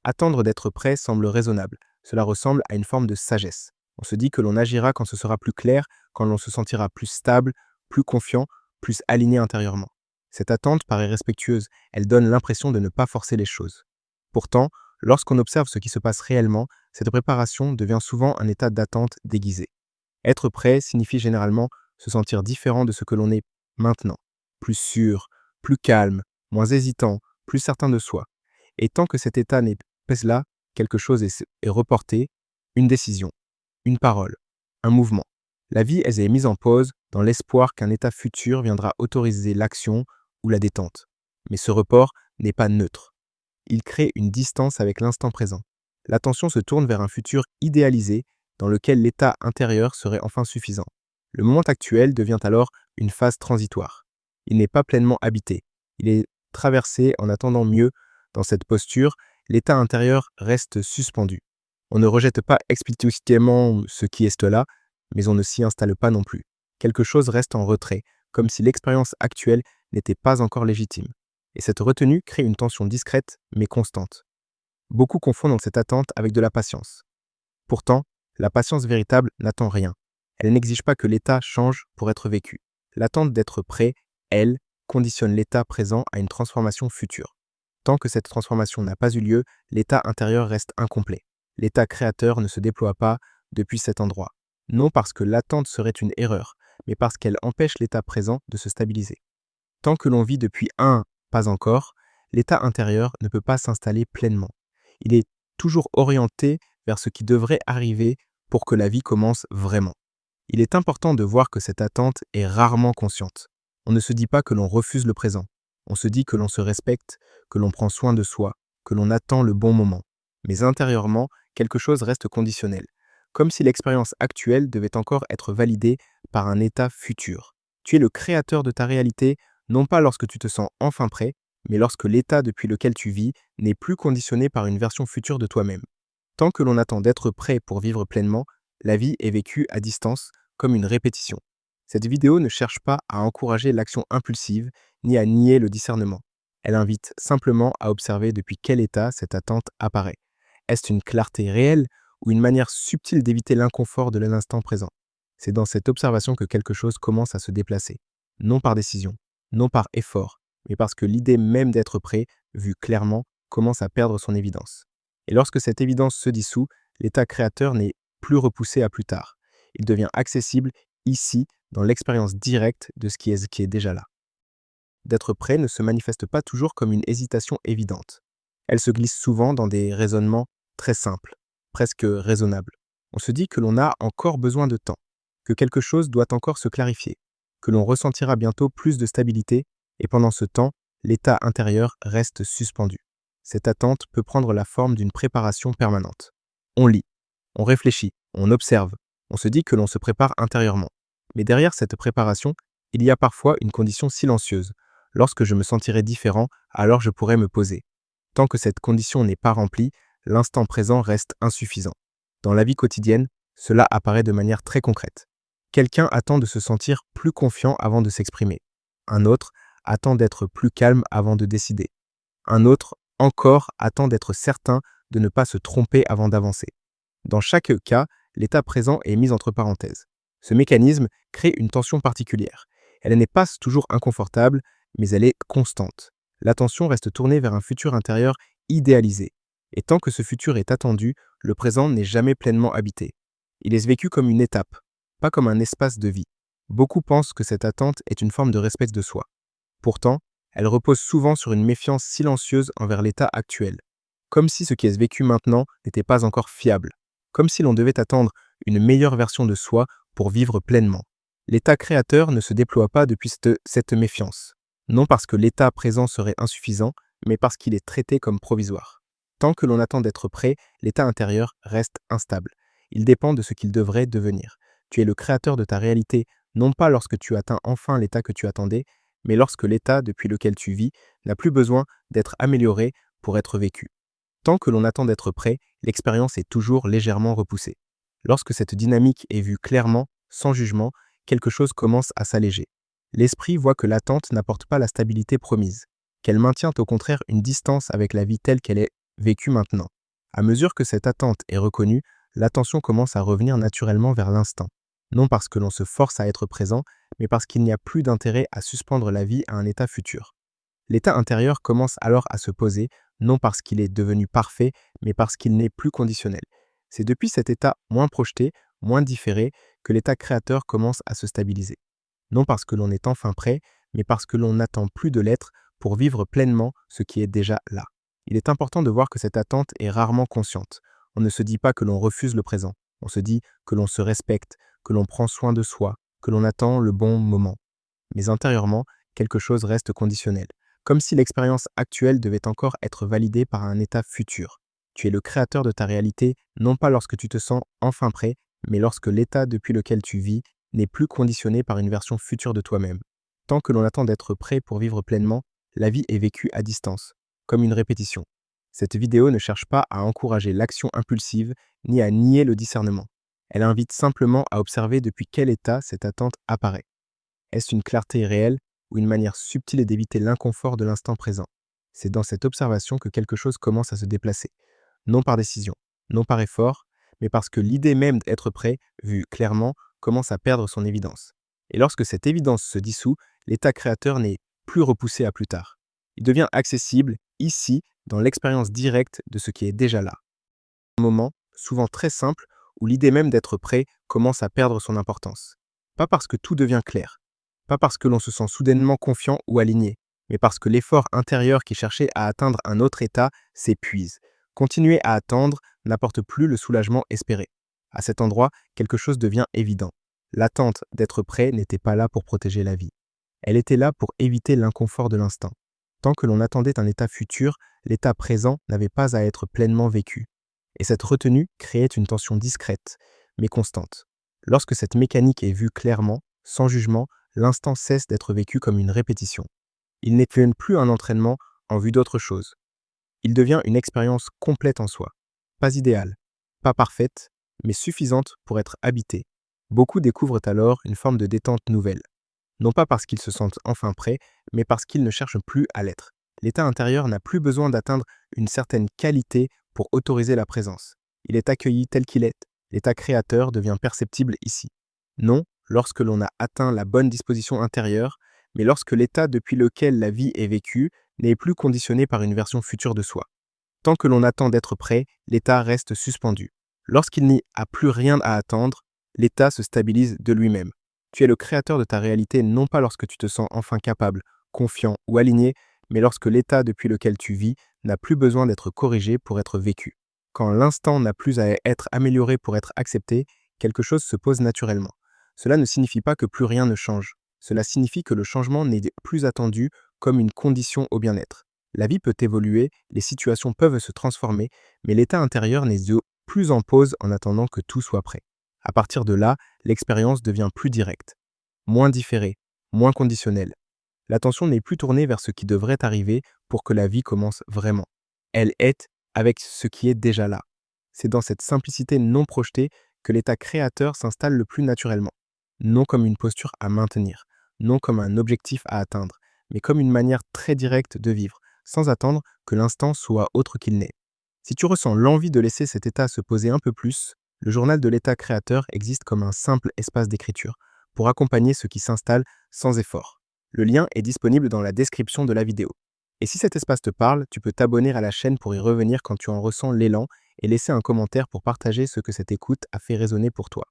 Attendre d'être prêt semble raisonnable. Cela ressemble à une forme de sagesse. On se dit que l'on agira quand ce sera plus clair, quand l'on se sentira plus stable, plus confiant, plus aligné intérieurement. Cette attente paraît respectueuse, elle donne l'impression de ne pas forcer les choses. Pourtant, lorsqu'on observe ce qui se passe réellement, cette préparation devient souvent un état d'attente déguisé. Être prêt signifie généralement se sentir différent de ce que l'on est maintenant, plus sûr, plus calme, moins hésitant, plus certain de soi. Et tant que cet état n'est pas là, quelque chose est reporté, une décision, une parole, un mouvement. La vie elle est mise en pause dans l'espoir qu'un état futur viendra autoriser l'action ou la détente. Mais ce report n'est pas neutre. Il crée une distance avec l'instant présent. L'attention se tourne vers un futur idéalisé dans lequel l'état intérieur serait enfin suffisant. Le moment actuel devient alors une phase transitoire. Il n'est pas pleinement habité. Il est traversé en attendant mieux. Dans cette posture, l'état intérieur reste suspendu. On ne rejette pas explicitement ce qui est là, mais on ne s'y installe pas non plus. Quelque chose reste en retrait, comme si l'expérience actuelle n'était pas encore légitime. Et cette retenue crée une tension discrète mais constante. Beaucoup confondent cette attente avec de la patience. Pourtant, la patience véritable n'attend rien. Elle n'exige pas que l'état change pour être vécu. L'attente d'être prêt, elle, conditionne l'état présent à une transformation future. Tant que cette transformation n'a pas eu lieu, l'état intérieur reste incomplet. L'état créateur ne se déploie pas depuis cet endroit. Non parce que l'attente serait une erreur, mais parce qu'elle empêche l'état présent de se stabiliser. Tant que l'on vit depuis un pas encore, l'état intérieur ne peut pas s'installer pleinement. Il est toujours orienté vers ce qui devrait arriver pour que la vie commence vraiment. Il est important de voir que cette attente est rarement consciente. On ne se dit pas que l'on refuse le présent. On se dit que l'on se respecte, que l'on prend soin de soi, que l'on attend le bon moment. Mais intérieurement, quelque chose reste conditionnel, comme si l'expérience actuelle devait encore être validée par un état futur. Tu es le créateur de ta réalité, non pas lorsque tu te sens enfin prêt, mais lorsque l'état depuis lequel tu vis n'est plus conditionné par une version future de toi-même. Tant que l'on attend d'être prêt pour vivre pleinement, la vie est vécue à distance, comme une répétition. Cette vidéo ne cherche pas à encourager l'action impulsive, ni à nier le discernement. Elle invite simplement à observer depuis quel état cette attente apparaît. Est-ce une clarté réelle ou une manière subtile d'éviter l'inconfort de l'instant présent? C'est dans cette observation que quelque chose commence à se déplacer. Non par décision, non par effort, mais parce que l'idée même d'être prêt, vue clairement, commence à perdre son évidence. Et lorsque cette évidence se dissout, l'état créateur n'est plus repoussé à plus tard. Il devient accessible ici, dans l'expérience directe de ce qui est déjà là. D'être prêt ne se manifeste pas toujours comme une hésitation évidente. Elle se glisse souvent dans des raisonnements très simples, presque raisonnables. On se dit que l'on a encore besoin de temps, que quelque chose doit encore se clarifier, que l'on ressentira bientôt plus de stabilité, et pendant ce temps, l'état intérieur reste suspendu. Cette attente peut prendre la forme d'une préparation permanente. On lit, on réfléchit, on observe, on se dit que l'on se prépare intérieurement. Mais derrière cette préparation, il y a parfois une condition silencieuse. Lorsque je me sentirai différent, alors je pourrai me poser. Tant que cette condition n'est pas remplie, l'instant présent reste insuffisant. Dans la vie quotidienne, cela apparaît de manière très concrète. Quelqu'un attend de se sentir plus confiant avant de s'exprimer. Un autre attend d'être plus calme avant de décider. Un autre, encore, attend d'être certain de ne pas se tromper avant d'avancer. Dans chaque cas, l'état présent est mis entre parenthèses. Ce mécanisme crée une tension particulière. Elle n'est pas toujours inconfortable, mais elle est constante. L'attention reste tournée vers un futur intérieur idéalisé. Et tant que ce futur est attendu, le présent n'est jamais pleinement habité. Il est vécu comme une étape, pas comme un espace de vie. Beaucoup pensent que cette attente est une forme de respect de soi. Pourtant, elle repose souvent sur une méfiance silencieuse envers l'état actuel. Comme si ce qui est vécu maintenant n'était pas encore fiable. Comme si l'on devait attendre une meilleure version de soi pour vivre pleinement. L'état créateur ne se déploie pas depuis cette méfiance. Non parce que l'état présent serait insuffisant, mais parce qu'il est traité comme provisoire. Tant que l'on attend d'être prêt, l'état intérieur reste instable. Il dépend de ce qu'il devrait devenir. Tu es le créateur de ta réalité, non pas lorsque tu atteins enfin l'état que tu attendais, mais lorsque l'état depuis lequel tu vis n'a plus besoin d'être amélioré pour être vécu. Tant que l'on attend d'être prêt, l'expérience est toujours légèrement repoussée. Lorsque cette dynamique est vue clairement, sans jugement, quelque chose commence à s'alléger. L'esprit voit que l'attente n'apporte pas la stabilité promise, qu'elle maintient au contraire une distance avec la vie telle qu'elle est vécu maintenant. À mesure que cette attente est reconnue, l'attention commence à revenir naturellement vers l'instant. Non parce que l'on se force à être présent, mais parce qu'il n'y a plus d'intérêt à suspendre la vie à un état futur. L'état intérieur commence alors à se poser, non parce qu'il est devenu parfait, mais parce qu'il n'est plus conditionnel. C'est depuis cet état moins projeté, moins différé, que l'état créateur commence à se stabiliser. Non parce que l'on est enfin prêt, mais parce que l'on n'attend plus de l'être pour vivre pleinement ce qui est déjà là. Il est important de voir que cette attente est rarement consciente. On ne se dit pas que l'on refuse le présent, on se dit que l'on se respecte, que l'on prend soin de soi, que l'on attend le bon moment. Mais intérieurement, quelque chose reste conditionnel, comme si l'expérience actuelle devait encore être validée par un état futur. Tu es le créateur de ta réalité, non pas lorsque tu te sens enfin prêt, mais lorsque l'état depuis lequel tu vis n'est plus conditionné par une version future de toi-même. Tant que l'on attend d'être prêt pour vivre pleinement, la vie est vécue à distance, comme une répétition. Cette vidéo ne cherche pas à encourager l'action impulsive, ni à nier le discernement. Elle invite simplement à observer depuis quel état cette attente apparaît. Est-ce une clarté réelle ou une manière subtile d'éviter l'inconfort de l'instant présent? C'est dans cette observation que quelque chose commence à se déplacer. Non par décision, non par effort, mais parce que l'idée même d'être prêt, vue clairement, commence à perdre son évidence. Et lorsque cette évidence se dissout, l'état créateur n'est plus repoussé à plus tard. Il devient accessible, ici, dans l'expérience directe de ce qui est déjà là. Un moment, souvent très simple, où l'idée même d'être prêt commence à perdre son importance. Pas parce que tout devient clair, pas parce que l'on se sent soudainement confiant ou aligné, mais parce que l'effort intérieur qui cherchait à atteindre un autre état s'épuise. Continuer à attendre n'apporte plus le soulagement espéré. À cet endroit, quelque chose devient évident. L'attente d'être prêt n'était pas là pour protéger la vie. Elle était là pour éviter l'inconfort de l'instant. Tant que l'on attendait un état futur, l'état présent n'avait pas à être pleinement vécu. Et cette retenue créait une tension discrète, mais constante. Lorsque cette mécanique est vue clairement, sans jugement, l'instant cesse d'être vécu comme une répétition. Il n'est plus un entraînement en vue d'autre chose. Il devient une expérience complète en soi. Pas idéale, pas parfaite, mais suffisante pour être habitée. Beaucoup découvrent alors une forme de détente nouvelle. Non pas parce qu'ils se sentent enfin prêts, mais parce qu'ils ne cherchent plus à l'être. L'état intérieur n'a plus besoin d'atteindre une certaine qualité pour autoriser la présence. Il est accueilli tel qu'il est. L'état créateur devient perceptible ici. Non lorsque l'on a atteint la bonne disposition intérieure, mais lorsque l'état depuis lequel la vie est vécue n'est plus conditionné par une version future de soi. Tant que l'on attend d'être prêt, l'état reste suspendu. Lorsqu'il n'y a plus rien à attendre, l'état se stabilise de lui-même. Tu es le créateur de ta réalité non pas lorsque tu te sens enfin capable, confiant ou aligné, mais lorsque l'état depuis lequel tu vis n'a plus besoin d'être corrigé pour être vécu. Quand l'instant n'a plus à être amélioré pour être accepté, quelque chose se pose naturellement. Cela ne signifie pas que plus rien ne change. Cela signifie que le changement n'est plus attendu comme une condition au bien-être. La vie peut évoluer, les situations peuvent se transformer, mais l'état intérieur n'est plus en pause en attendant que tout soit prêt. À partir de là, l'expérience devient plus directe, moins différée, moins conditionnelle. L'attention n'est plus tournée vers ce qui devrait arriver pour que la vie commence vraiment. Elle est avec ce qui est déjà là. C'est dans cette simplicité non projetée que l'état créateur s'installe le plus naturellement. Non comme une posture à maintenir, non comme un objectif à atteindre, mais comme une manière très directe de vivre, sans attendre que l'instant soit autre qu'il n'est. Si tu ressens l'envie de laisser cet état se poser un peu plus, le journal de l'état créateur existe comme un simple espace d'écriture pour accompagner ce qui s'installe sans effort. Le lien est disponible dans la description de la vidéo. Et si cet espace te parle, tu peux t'abonner à la chaîne pour y revenir quand tu en ressens l'élan et laisser un commentaire pour partager ce que cette écoute a fait résonner pour toi.